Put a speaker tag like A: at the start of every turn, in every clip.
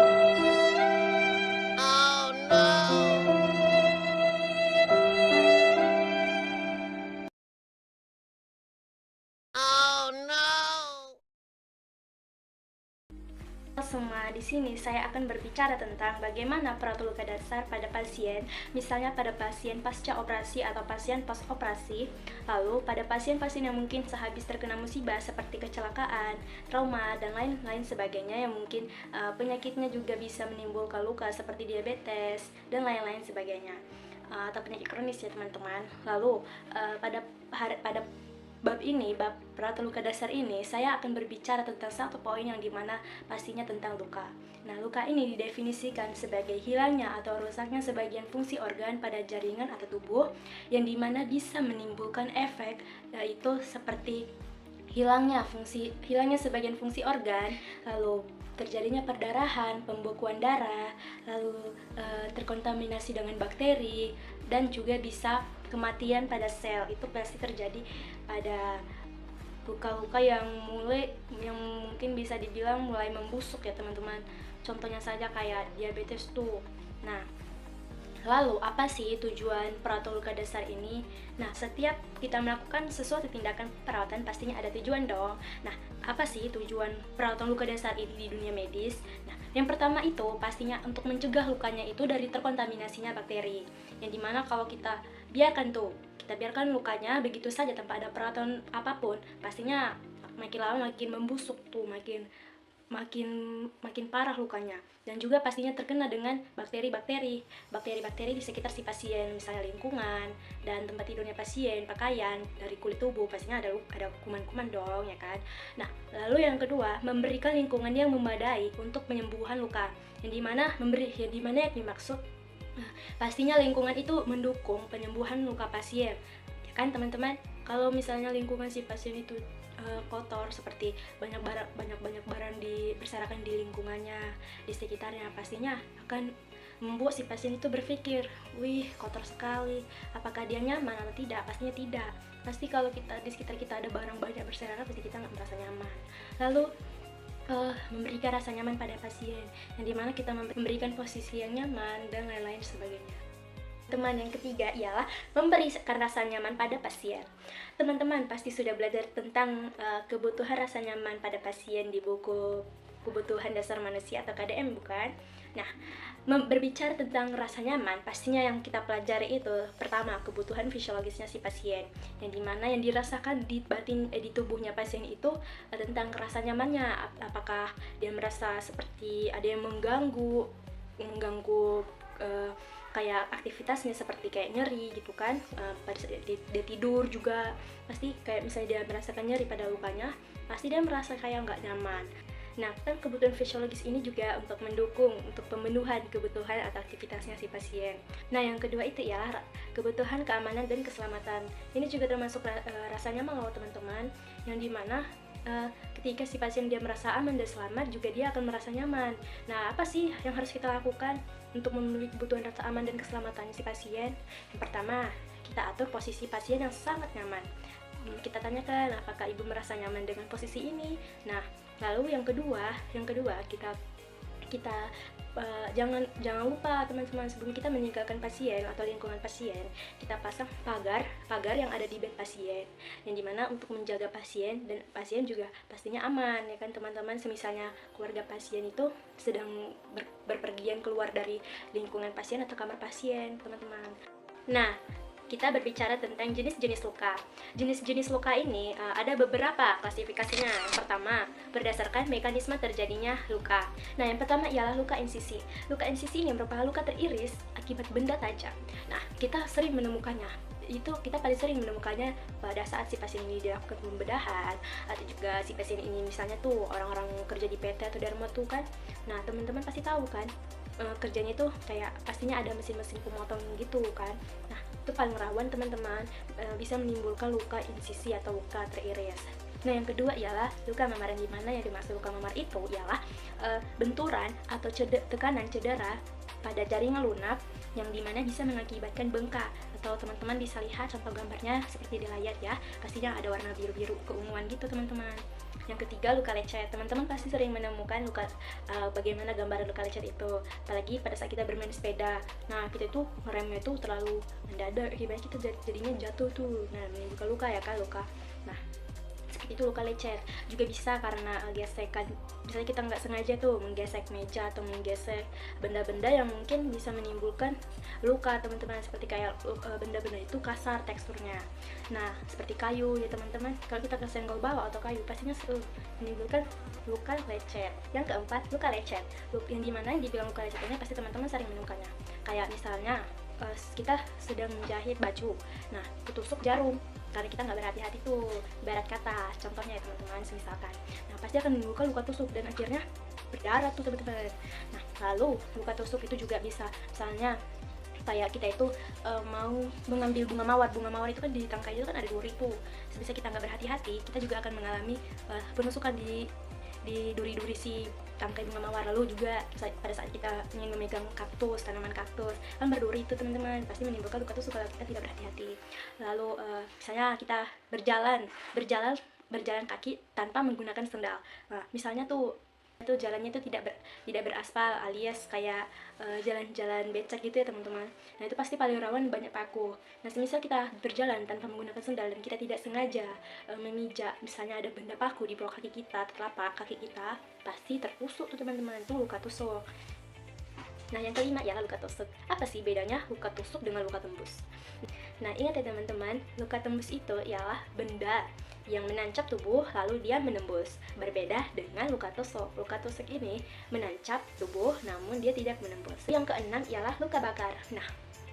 A: Oh no! Oh no!
B: Semua di sini saya akan berbicara tentang bagaimana perawat luka dasar pada pasien, misalnya pada pasien pasca operasi atau pasien post operasi, lalu pada pasien-pasien yang mungkin sehabis terkena musibah seperti kecelakaan, trauma, dan lain-lain sebagainya yang mungkin penyakitnya juga bisa menimbulkan luka seperti diabetes dan lain-lain sebagainya. Atau penyakit kronis ya teman-teman. Lalu pada bab ini, bab perawatan luka dasar ini, saya akan berbicara tentang satu poin yang dimana pastinya tentang luka. Nah, luka ini didefinisikan sebagai hilangnya atau rusaknya sebagian fungsi organ pada jaringan atau tubuh yang dimana bisa menimbulkan efek, yaitu seperti hilangnya sebagian fungsi organ, lalu terjadinya perdarahan, pembekuan darah, lalu terkontaminasi dengan bakteri, dan juga bisa kematian pada sel. Itu pasti terjadi pada luka-luka yang mungkin bisa dibilang mulai membusuk ya teman-teman. Contohnya saja kayak diabetes tuh. Nah, lalu, apa sih tujuan perawatan luka dasar ini? Nah, setiap kita melakukan sesuatu tindakan perawatan pastinya ada tujuan dong. Nah, apa sih tujuan perawatan luka dasar ini di dunia medis? Nah, yang pertama itu pastinya untuk mencegah lukanya itu dari terkontaminasinya bakteri. Yang dimana kalau kita biarkan lukanya begitu saja tanpa ada perawatan apapun, pastinya makin lama makin membusuk tuh, makin makin makin parah lukanya, dan juga pastinya terkena dengan bakteri-bakteri di sekitar si pasien, misalnya lingkungan dan tempat tidurnya pasien, pakaian, dari kulit tubuh pastinya ada kuman-kuman dong ya kan. Nah, lalu yang kedua, memberikan lingkungan yang memadai untuk penyembuhan luka, yang dimana yang dimaksud pastinya lingkungan itu mendukung penyembuhan luka pasien ya kan teman-teman. Kalau misalnya lingkungan si pasien itu kotor, seperti banyak barang berserakan di lingkungannya, di sekitarnya, pastinya akan membuat si pasien itu berpikir, wih kotor sekali, apakah dia nyaman atau tidak? Pastinya tidak. Pasti kalau kita di sekitar kita ada barang banyak berserakan, pasti kita nggak merasa nyaman. Lalu memberikan rasa nyaman pada pasien, yang dimana kita memberikan posisi yang nyaman dan lain-lain sebagainya. Teman yang ketiga ialah memberikan rasa nyaman pada pasien. Teman-teman pasti sudah belajar tentang kebutuhan rasa nyaman pada pasien di buku Kebutuhan Dasar Manusia atau KDM, bukan? Nah, berbicara tentang rasa nyaman, pastinya yang kita pelajari itu pertama kebutuhan fisiologisnya si pasien, yang dimana yang dirasakan di di tubuhnya pasien itu tentang rasa nyamannya. Apakah dia merasa seperti ada yang mengganggu kayak aktivitasnya, seperti kayak nyeri gitu kan, pada saat dia tidur juga pasti kayak misalnya dia merasakan nyeri pada lukanya, pasti dia merasa kayak nggak nyaman. Nah, kan kebutuhan fisiologis ini juga untuk mendukung untuk pemenuhan kebutuhan atau aktivitasnya si pasien. Nah, yang kedua itu ya kebutuhan keamanan dan keselamatan. Ini juga termasuk rasa nyaman loh teman-teman, yang dimana ketika si pasien dia merasa aman dan selamat, juga dia akan merasa nyaman. Nah, apa sih yang harus kita lakukan untuk memenuhi kebutuhan rasa aman dan keselamatan si pasien? Yang pertama, kita atur posisi pasien yang sangat nyaman. Kita tanyakan apakah ibu merasa nyaman dengan posisi ini. Nah, lalu yang kedua kita jangan lupa teman-teman, sebelum kita meninggalkan pasien atau lingkungan pasien, kita pasang pagar yang ada di bed pasien, yang dimana untuk menjaga pasien, dan pasien juga pastinya aman ya kan teman-teman. Semisalnya keluarga pasien itu sedang berpergian keluar dari lingkungan pasien atau kamar pasien, teman-teman. Nah, kita berbicara tentang jenis-jenis luka. Jenis-jenis luka ini ada beberapa klasifikasinya. Yang pertama, berdasarkan mekanisme terjadinya luka. Nah, yang pertama ialah luka insisi. Luka insisi ini merupakan luka teriris akibat benda tajam. Nah, kita paling sering menemukannya pada saat si pasien ini dilakukan pembedahan, atau juga si pasien ini misalnya tuh orang-orang kerja di PT atau Dharma tuh kan. Nah, teman-teman pasti tahu kan, kerjanya itu kayak pastinya ada mesin-mesin pemotong gitu kan. Nah, itu paling rawan teman-teman, bisa menimbulkan luka insisi atau luka teriris. Nah, yang kedua ialah luka memar, yang dimana yang dimaksud luka memar itu ialah benturan atau tekanan cedera pada jaringan lunak, yang dimana bisa mengakibatkan bengkak, atau teman-teman bisa lihat contoh gambarnya seperti di layar ya, pastinya ada warna biru-biru keunguan gitu teman-teman. Yang ketiga, luka lecet. Teman-teman pasti sering menemukan bagaimana gambaran luka lecet itu, apalagi pada saat kita bermain sepeda. Nah, kita itu ngeremnya itu terlalu mendadak, akibatnya kita jadinya jatuh tuh. Nah, menimbulkan luka ya kan, luka. Nah, itu luka lecet juga bisa karena gesekan, misalnya kita nggak sengaja tuh menggesek meja atau menggesek benda-benda yang mungkin bisa menimbulkan luka teman-teman, seperti kayak benda-benda itu kasar teksturnya. Nah, seperti kayu ya teman-teman, kalau kita kesenggol bawah atau kayu pastinya menimbulkan luka lecet. Yang keempat, luka lecet, yang dimana dibilang luka lecet ini pasti teman-teman sering menemukannya, kayak misalnya kita sedang menjahit baju, nah ketusuk jarum karena kita nggak berhati-hati tuh, ibarat kata contohnya ya teman-teman, misalkan, nah pasti akan menimbulkan luka tusuk dan akhirnya berdarah tuh teman-teman. Nah, lalu luka tusuk itu juga bisa, misalnya kayak kita itu mau mengambil bunga mawar itu kan di tangkai itu kan ada duri tuh, bisa kita nggak berhati-hati, kita juga akan mengalami penusukan di duri-duri si tangkai bunga mawar. Lalu juga pada saat kita ingin memegang kaktus, tanaman kaktus kan berduri itu teman-teman, pasti menimbulkan luka tusuk kalau kita tidak berhati-hati. Lalu misalnya kita berjalan kaki tanpa menggunakan sendal. Nah, misalnya tuh itu jalannya itu tidak beraspal, alias kayak jalan-jalan becek gitu ya teman-teman. Nah, itu pasti paling rawan banyak paku. Nah, semisal kita berjalan tanpa menggunakan sendal dan kita tidak sengaja memijak, misalnya ada benda paku di bawah kaki kita, telapak kaki kita, pasti tertusuk tuh teman-teman, itu luka tusuk. Nah, yang kelima ialah luka tusuk. Apa sih bedanya luka tusuk dengan luka tembus? Nah, ingat ya teman-teman, luka tembus itu ialah benda yang menancap tubuh lalu dia menembus. Berbeda dengan luka tusuk. Luka tusuk ini menancap tubuh namun dia tidak menembus. Yang keenam ialah luka bakar. Nah,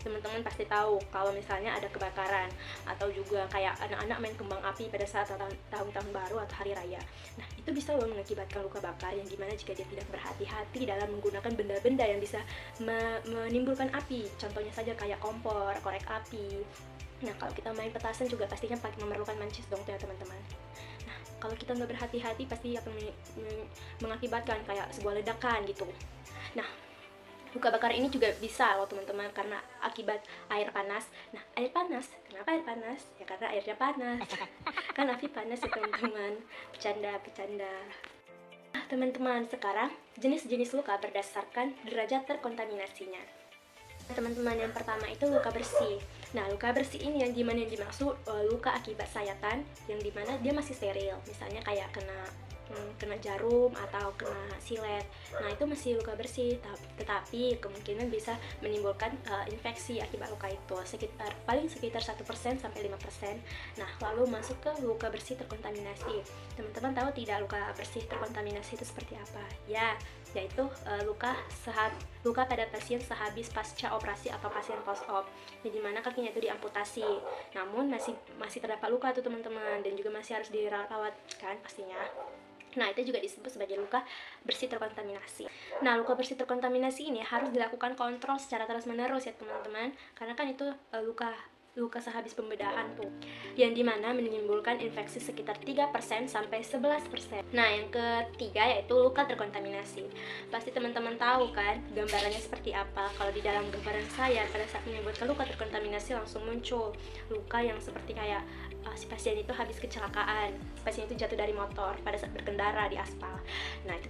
B: teman-teman pasti tahu kalau misalnya ada kebakaran atau juga kayak anak-anak main kembang api pada saat tahun baru atau hari raya. Nah, itu bisa loh mengakibatkan luka bakar, yang dimana jika dia tidak berhati-hati dalam menggunakan benda-benda yang bisa menimbulkan api. Contohnya saja kayak kompor, korek api. Nah, kalau kita main petasan juga pastinya memerlukan mancis dong ya teman-teman. Nah, kalau kita nggak berhati-hati pasti akan mengakibatkan kayak sebuah ledakan gitu. Nah, luka bakar ini juga bisa loh teman-teman karena akibat air panas. Nah, air panas, kenapa air panas? Ya karena airnya panas. Kan api panas ya teman-teman. Bercanda. Nah, teman-teman, sekarang jenis-jenis luka berdasarkan derajat terkontaminasinya. Teman-teman, yang pertama itu luka bersih. Nah, luka bersih ini yang dimaksud luka akibat sayatan yang dimana dia masih steril, misalnya kayak kena jarum atau kena silet. Nah, itu masih luka bersih, tetapi kemungkinan bisa menimbulkan infeksi akibat luka itu paling sekitar 1% sampai 5%. Nah, lalu masuk ke luka bersih terkontaminasi. Teman-teman tahu tidak luka bersih terkontaminasi itu seperti apa? Ya, yaitu luka pada pasien sehabis pasca operasi atau pasien post op, di mana kakinya itu diamputasi, namun masih terdapat luka tuh teman-teman, dan juga masih harus dirawat kan pastinya. Nah, itu juga disebut sebagai luka bersih terkontaminasi. Nah, luka bersih terkontaminasi ini harus dilakukan kontrol secara terus-menerus ya teman-teman, karena kan itu luka sehabis pembedahan tuh, yang dimana menimbulkan infeksi sekitar 3% sampai 11%. Nah, yang ketiga yaitu luka terkontaminasi. Pasti teman-teman tahu kan gambarannya seperti apa. Kalau di dalam gambaran saya, pada saat menyebutkan luka terkontaminasi langsung muncul luka yang seperti kayak si pasien itu habis kecelakaan, pasien itu jatuh dari motor pada saat berkendara di aspal. Nah, itu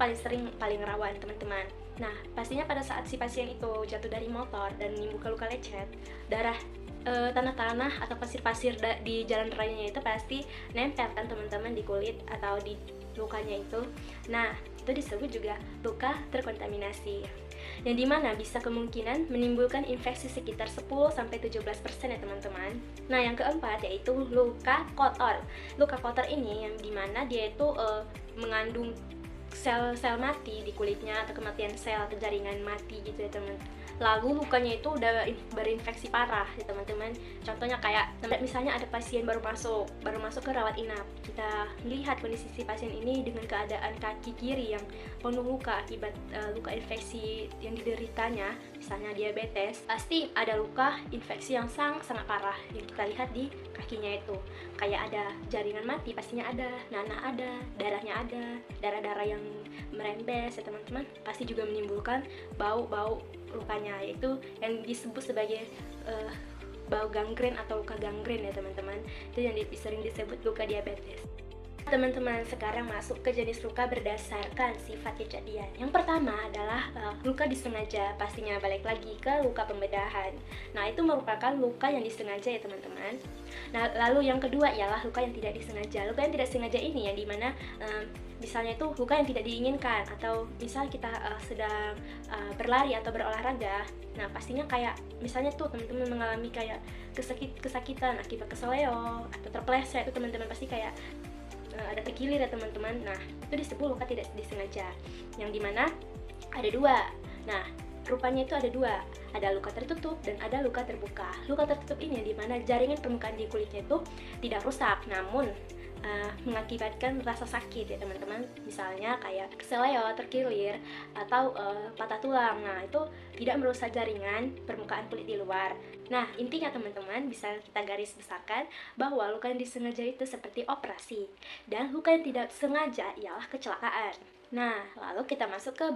B: paling rawan teman-teman. Nah, pastinya pada saat si pasien itu jatuh dari motor dan menimbulkan luka lecet, tanah-tanah atau pasir-pasir di jalan rayanya itu pasti nempel kan teman-teman di kulit atau di lukanya itu. Nah, itu disebut juga luka terkontaminasi, yang dimana bisa kemungkinan menimbulkan infeksi sekitar 10-17% ya teman-teman. Nah, yang keempat yaitu luka kotor. Luka kotor ini yang dimana dia itu mengandung sel-sel mati di kulitnya atau kematian sel, jaringan mati gitu ya teman. Lalu lukanya itu udah berinfeksi parah ya teman-teman. Contohnya kayak misalnya ada pasien baru masuk ke rawat inap. Kita melihat kondisi si pasien ini dengan keadaan kaki kiri yang penuh luka akibat luka infeksi yang dideritanya, misalnya diabetes. Pasti ada luka infeksi yang sangat parah yang kita lihat di kakinya itu. Kayak ada jaringan mati, pastinya ada, nanah ada, darahnya ada, darah-darah yang merembes ya teman-teman. Pasti juga menimbulkan bau lukanya, yaitu yang disebut sebagai bau gangren atau luka gangren ya teman-teman. Itu yang sering disebut luka diabetes. Teman-teman, sekarang masuk ke jenis luka berdasarkan sifat kejadian. Yang pertama adalah luka disengaja, pastinya balik lagi ke luka pembedahan. Nah, itu merupakan luka yang disengaja ya teman-teman. Nah, lalu yang kedua ialah luka yang tidak disengaja. Luka yang tidak sengaja ini yang dimana misalnya itu luka yang tidak diinginkan, atau misal kita sedang berlari atau berolahraga. Nah, pastinya kayak misalnya tuh teman-teman mengalami kayak kesakitan akibat keseleo atau terpleset, itu teman-teman pasti kayak ada terkilir ya teman-teman. Nah, itu disebut luka tidak disengaja, yang dimana ada dua. Nah, rupanya itu ada dua, ada luka tertutup dan ada luka terbuka. Luka tertutup ini yang dimana jaringan permukaan di kulitnya itu tidak rusak, namun mengakibatkan rasa sakit ya teman-teman. Misalnya kayak keseleo, terkilir, atau patah tulang. Nah, itu tidak merusak jaringan permukaan kulit di luar. Nah, intinya teman-teman bisa kita garis besarkan bahwa luka yang disengaja itu seperti operasi, dan luka yang tidak sengaja ialah kecelakaan. Nah, lalu kita masuk ke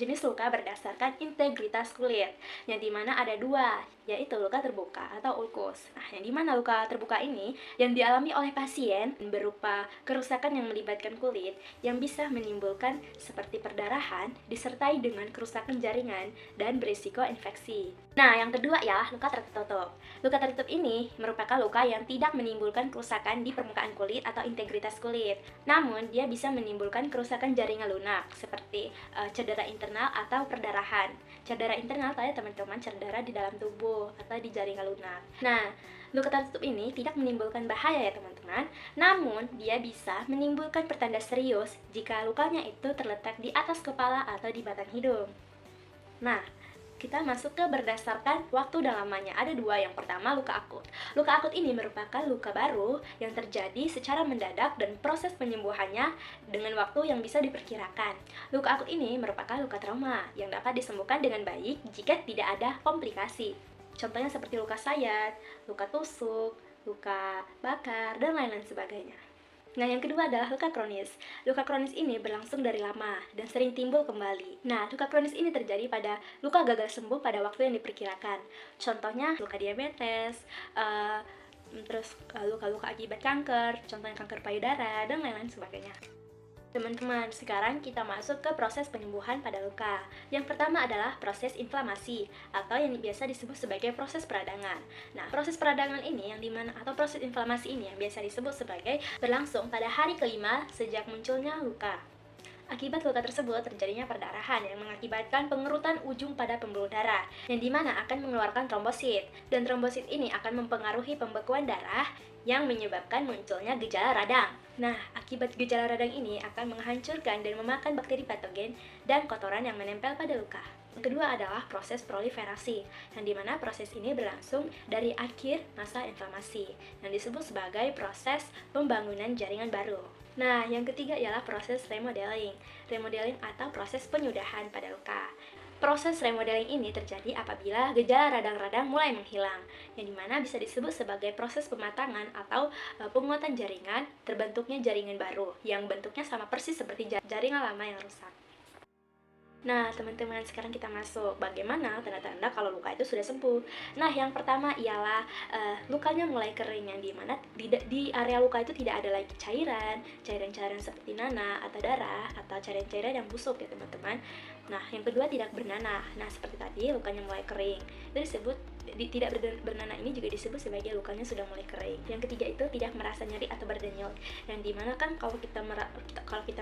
B: jenis luka berdasarkan integritas kulit, yang dimana ada dua, yaitu luka terbuka atau ulkus. Nah, yang dimana luka terbuka ini yang dialami oleh pasien berupa kerusakan yang melibatkan kulit, yang bisa menimbulkan seperti perdarahan, disertai dengan kerusakan jaringan dan berisiko infeksi. Nah, yang kedua ialah luka tertutup. Luka tertutup ini merupakan luka yang tidak menimbulkan kerusakan di permukaan kulit atau integritas kulit, namun dia bisa menimbulkan kerusakan jaringan lunak seperti cedera internal atau perdarahan. Cedera internal tadi teman-teman, cedera di dalam tubuh atau di jaringan lunak. Nah, luka tertutup ini tidak menimbulkan bahaya ya teman-teman, namun dia bisa menimbulkan pertanda serius jika lukanya itu terletak di atas kepala atau di batang hidung. Nah, kita masuk ke berdasarkan waktu dan lamanya. Ada dua. Yang pertama, luka akut. Luka akut ini merupakan luka baru yang terjadi secara mendadak dan proses penyembuhannya dengan waktu yang bisa diperkirakan. Luka akut ini merupakan luka trauma yang dapat disembuhkan dengan baik jika tidak ada komplikasi. Contohnya seperti luka sayat, luka tusuk, luka bakar, dan lain-lain sebagainya. Nah, yang kedua adalah luka kronis. Luka kronis ini berlangsung dari lama dan sering timbul kembali. Nah, luka kronis ini terjadi pada luka gagal sembuh pada waktu yang diperkirakan. Contohnya luka diabetes, terus luka-luka akibat kanker, contohnya kanker payudara, dan lain-lain sebagainya. Teman-teman, sekarang kita masuk ke proses penyembuhan pada luka. Yang pertama adalah proses inflamasi, atau yang biasa disebut sebagai proses peradangan. Nah, proses peradangan ini atau proses inflamasi ini yang biasa disebut sebagai berlangsung pada hari kelima sejak munculnya luka. Akibat luka tersebut terjadinya perdarahan yang mengakibatkan pengerutan ujung pada pembuluh darah, yang dimana akan mengeluarkan trombosit, dan trombosit ini akan mempengaruhi pembekuan darah yang menyebabkan munculnya gejala radang. Nah, akibat gejala radang ini akan menghancurkan dan memakan bakteri patogen dan kotoran yang menempel pada luka. Yang kedua adalah proses proliferasi, yang dimana proses ini berlangsung dari akhir masa inflamasi, yang disebut sebagai proses pembangunan jaringan baru. Nah, yang ketiga ialah proses remodeling. Remodeling atau proses penyudahan pada luka. Proses remodeling ini terjadi apabila gejala radang-radang mulai menghilang, yang dimana bisa disebut sebagai proses pematangan atau penguatan jaringan, terbentuknya jaringan baru, yang bentuknya sama persis seperti jaringan lama yang rusak. Nah, teman-teman, sekarang kita masuk bagaimana tanda-tanda kalau luka itu sudah sembuh. Nah, yang pertama ialah lukanya mulai kering, yang dimana di area luka itu tidak ada lagi cairan-cairan seperti nanah atau darah, atau cairan-cairan yang busuk ya teman-teman. Nah, yang kedua tidak bernanah. Nah, seperti tadi lukanya mulai kering, itu disebut tidak bernanah ini juga disebut sebagai lukanya sudah mulai kering. Yang ketiga itu tidak merasa nyeri atau berdenyut, yang dimana kan kalau kita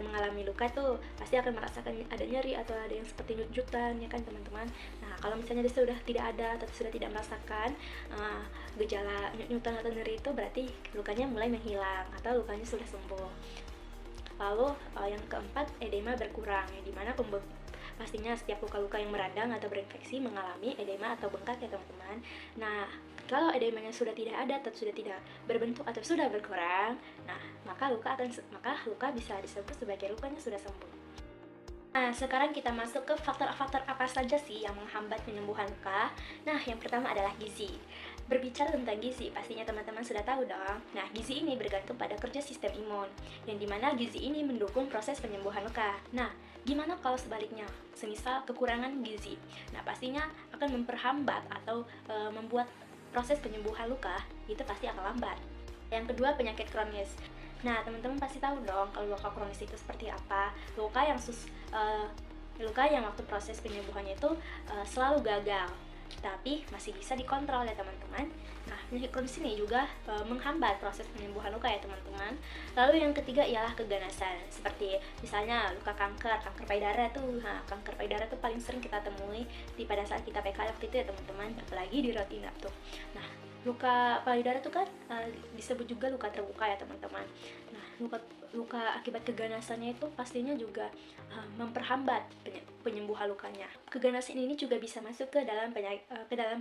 B: mengalami luka tuh pasti akan merasakan ada nyeri atau ada yang seperti nyut-nyutan ya kan teman-teman. Nah, kalau misalnya dia sudah tidak ada atau sudah tidak merasakan gejala nyut-nyutan atau nyeri, itu berarti lukanya mulai menghilang atau lukanya sudah sembuh. Lalu yang keempat, edema berkurang, yang dimana pastinya setiap luka-luka yang meradang atau berinfeksi mengalami edema atau bengkak ya teman-teman. Nah, kalau edemanya sudah tidak ada atau sudah tidak berbentuk atau sudah berkurang, nah maka luka bisa disebut sebagai lukanya sudah sembuh. Nah, sekarang kita masuk ke faktor-faktor apa saja sih yang menghambat penyembuhan luka. Nah, yang pertama adalah gizi. Berbicara tentang gizi, pastinya teman-teman sudah tahu dong. Nah, gizi ini bergantung pada kerja sistem imun, yang dimana gizi ini mendukung proses penyembuhan luka. Nah, gimana kalau sebaliknya? Semisal kekurangan gizi. Nah, pastinya akan memperhambat atau membuat proses penyembuhan luka itu pasti akan lambat. Yang kedua, penyakit kronis. Nah, teman-teman pasti tahu dong kalau luka kronis itu seperti apa. Luka yang waktu proses penyembuhannya itu selalu gagal, tapi masih bisa dikontrol ya teman-teman. Nah, penyakit kronis ini juga menghambat proses penyembuhan luka ya teman-teman. Lalu yang ketiga ialah keganasan, seperti misalnya luka kanker payudara tuh. Nah, kanker payudara tuh paling sering kita temui pada saat kita PK waktu itu ya teman-teman, apalagi di rawat inap tuh. Nah, luka payudara tuh kan disebut juga luka terbuka ya teman-teman. Nah, luka akibat keganasannya itu pastinya juga memperhambat penyembuhan lukanya. Keganasan ini juga bisa masuk ke dalam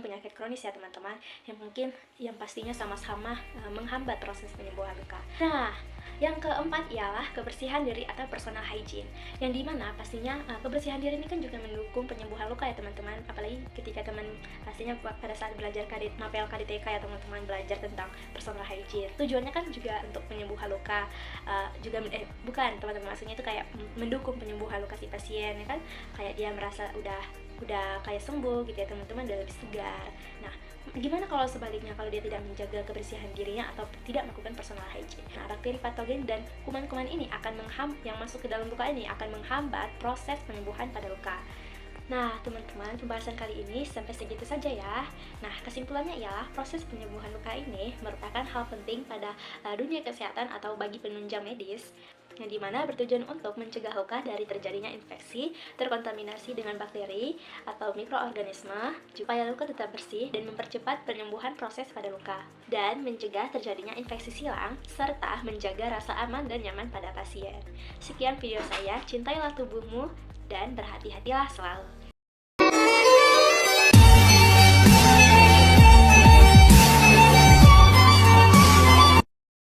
B: penyakit kronis ya teman-teman, yang pastinya sama-sama menghambat proses penyembuhan luka. Nah, yang keempat ialah kebersihan diri atau personal hygiene, yang dimana pastinya kebersihan diri ini kan juga mendukung penyembuhan luka ya teman-teman, apalagi ketika pastinya pada saat belajar mapel KDTK ya teman-teman, belajar tentang personal hygiene. Tujuannya kan juga untuk penyembuhan luka, bukan teman-teman, maksudnya itu kayak mendukung penyembuhan luka si pasien ya kan, kayak dia merasa udah kayak sembuh gitu ya teman-teman, udah lebih segar. Nah, gimana kalau sebaliknya, kalau dia tidak menjaga kebersihan dirinya atau tidak melakukan personal hygiene? Nah, bakteri patogen dan kuman-kuman ini yang masuk ke dalam luka ini akan menghambat proses penyembuhan pada luka. Nah, teman-teman, pembahasan kali ini sampai segitu saja ya. Nah, kesimpulannya ialah proses penyembuhan luka ini merupakan hal penting pada dunia kesehatan atau bagi penunjang medis, yang dimana bertujuan untuk mencegah luka dari terjadinya infeksi, terkontaminasi dengan bakteri atau mikroorganisme, supaya luka tetap bersih dan mempercepat penyembuhan proses pada luka, dan mencegah terjadinya infeksi silang, serta menjaga rasa aman dan nyaman pada pasien. Sekian video saya, cintailah tubuhmu dan berhati-hatilah selalu.